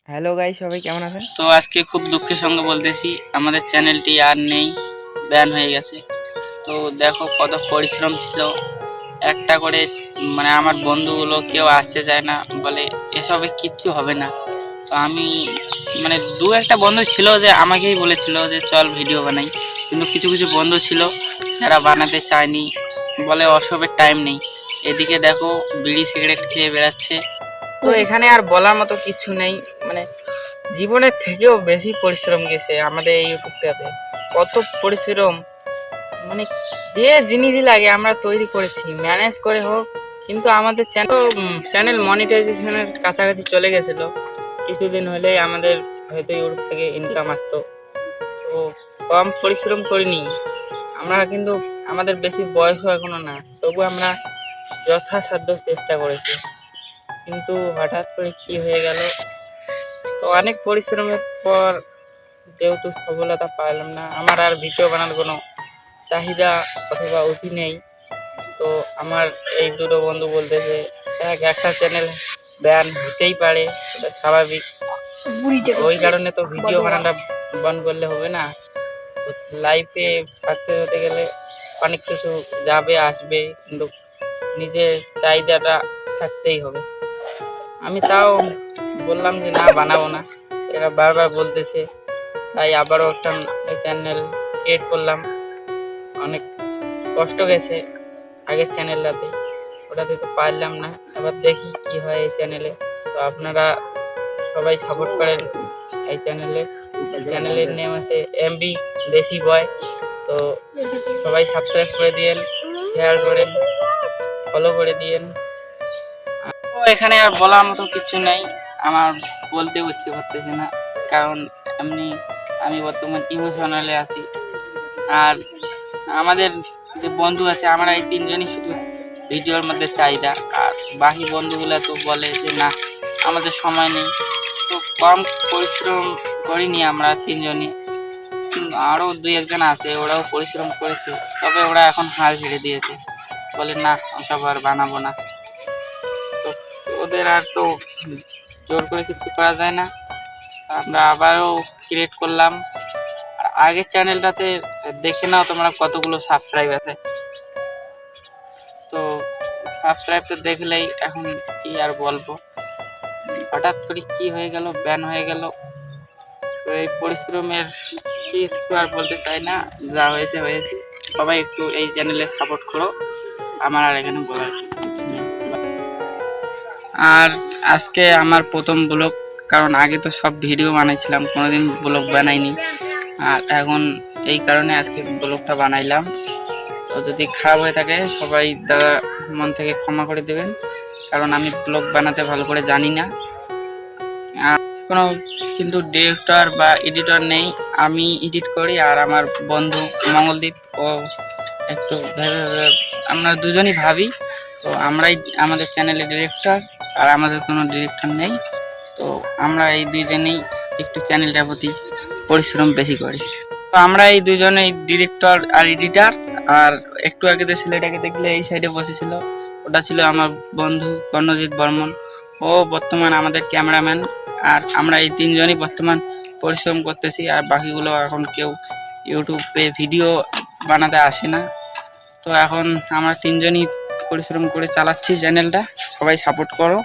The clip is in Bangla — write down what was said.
হ্যালো গাইস, সবাই কেমন আছেন? তো আজকে খুব দুঃখের সঙ্গে বলতেছি আমাদের চ্যানেলটি আর নেই, ব্যান হয়ে গেছে। তো দেখো কত পরিশ্রম ছিল একটা করে, মানে আমার বন্ধুগুলো কেউ আসতে চায় না, বলে এসবে কিচ্ছু হবে না। তো আমি মানে দু একটা বন্ধু ছিল যে আমাকেই বলেছিল যে চল ভিডিও বানাই, কিন্তু কিছু কিছু বন্ধু ছিল যারা বানাতে চায়নি, বলে অসবের টাইম নেই। এদিকে দেখো বিড়ি সিগারেট খেয়ে বেড়াচ্ছে। তো এখানে আর বলার মতো কিছু নেই, মানে জীবনের থেকেও বেশি পরিশ্রম গেছে আমাদের এই ইউটিউবটাতে। কত পরিশ্রম, মানে যে জিনিসই লাগে আমরা তৈরি করেছি ম্যানেজ করে হোক। কিন্তু আমাদের চ্যানেল মনিটাইজেশনের কাছাকাছি চলে গেছিল, কিছুদিন হলেই আমাদের হয়তো ইউটিউব থেকে ইনকাম আসতো। তো কম পরিশ্রম করিনি আমরা, কিন্তু আমাদের বেশি বয়সও এখনো না, তবু আমরা যথাসাধ্য চেষ্টা করেছি। কিন্তু হঠাৎ করে কি হয়ে গেল, তো অনেক পরিশ্রমের পর যেহেতু সফলতা পাইলাম না, আমার আর ভিডিও বানানোর কোনো চাহিদা অথবা অতি নেই। তো আমার এই দুটো বন্ধু বলতেছে একটা চ্যানেল ব্যান হতেই পারে, এটা স্বাভাবিক। ওই কারণে তো ভিডিও বানানোটা বন্ধ করলে হবে না। লাইফে সাকসেস হতে গেলে অনেক কিছু যাবে আসবে, কিন্তু নিজের চাহিদাটা থাকতেই হবে। আমি তাও বললাম যে না, বানাবো না। এরা বারবার বলতেছে, তাই আবারও একটা চ্যানেল ক্রিয়েট করলাম। অনেক কষ্ট গেছে আগের চ্যানেলটাতে, ওটাতে তো পারলাম না। এবার দেখি কি হয় এই চ্যানেলে। তো আপনারা সবাই সাপোর্ট করেন এই চ্যানেলে। এই চ্যানেলের নেম আছে এমবি বেশি বয়। তো সবাই সাবস্ক্রাইব করে দিয়েন, শেয়ার করেন, ফলো করে দিয়েন। তো এখানে আর বলার মতো কিছু নেই, আমার বলতে ইচ্ছে করতেছে না, কারণ এমনি আমি বর্তমান ইমোশনালে আছি। আর আমাদের যে বন্ধু আছে, আমরা এই তিনজনই শুধু ভিডিওর মধ্যে চাহিদা, আর বাকি বন্ধুগুলো তো বলে যে না আমাদের সময় নেই। তো কম পরিশ্রম করিনি আমরা তিনজনই, আরও দুই একজন আছে ওরাও পরিশ্রম করেছে, তবে ওরা এখন হাল ছেড়ে দিয়েছে, বলে না ওসব আর বানাবো না। তো ওদের আর তো জোর করে কিছু করা যায় না। আমরা আবারও ক্রিয়েট করলাম। আর আগের চ্যানেলটাতে দেখে নাও তোমরা কতগুলো সাবস্ক্রাইব আছে। তো সাবস্ক্রাইব তো দেখলেই, এখন কি আর বলবো, হঠাৎ করে কি হয়ে গেল, ব্যান হয়ে গেল। তো এই পরিশ্রমের কিছু আর বলতে চাই না, যা হয়েছে হয়েছে। সবাই একটু এই চ্যানেলে সাপোর্ট করো, আমার আর এখানে বলার কিছু নেই। আর আজকে আমার প্রথম ব্লগ, কারণ আগে তো সব ভিডিও বানাইছিলাম, কোনোদিন ব্লগ বানাইনি। আর এখন এই কারণে আজকে ব্লগটা বানাইলাম। তো যদি খারাপ হয়ে থাকে সবাই দাদা মন থেকে ক্ষমা করে দেবেন, কারণ আমি ব্লগ বানাতে ভালো করে জানি না। আর কোনো কিন্তু ডিরেক্টর বা এডিটর নেই, আমি এডিট করি আর আমার বন্ধু মঙ্গলদীপ ও একটু ভেবে ভেবে আমরা দুজনই ভাবি। তো আমরাই আমাদের চ্যানেলের ডিরেক্টর, আর আমাদের কোনো ডিরেক্টর নেই। তো আমরা এই দুইজনেই একটু চ্যানেলটার প্রতি পরিশ্রম বেশি করি। তো আমরা এই দুজনেই ডিরেক্টর আর এডিটার। আর একটু আগে যে ছেলেটাকে দেখলে এই সাইডে বসেছিল, ওটা ছিল আমার বন্ধু কর্ণজিৎ বর্মন, ও বর্তমান আমাদের ক্যামেরাম্যান। আর আমরা এই তিনজনই বর্তমান পরিশ্রম করতেছি, আর বাকিগুলো এখন কেউ ইউটিউবে ভিডিও বানাতে আসে না। তো এখন আমরা তিনজনই পরিশ্রম করে চালাচ্ছি চ্যানেলটা, সবাই সাপোর্ট করো।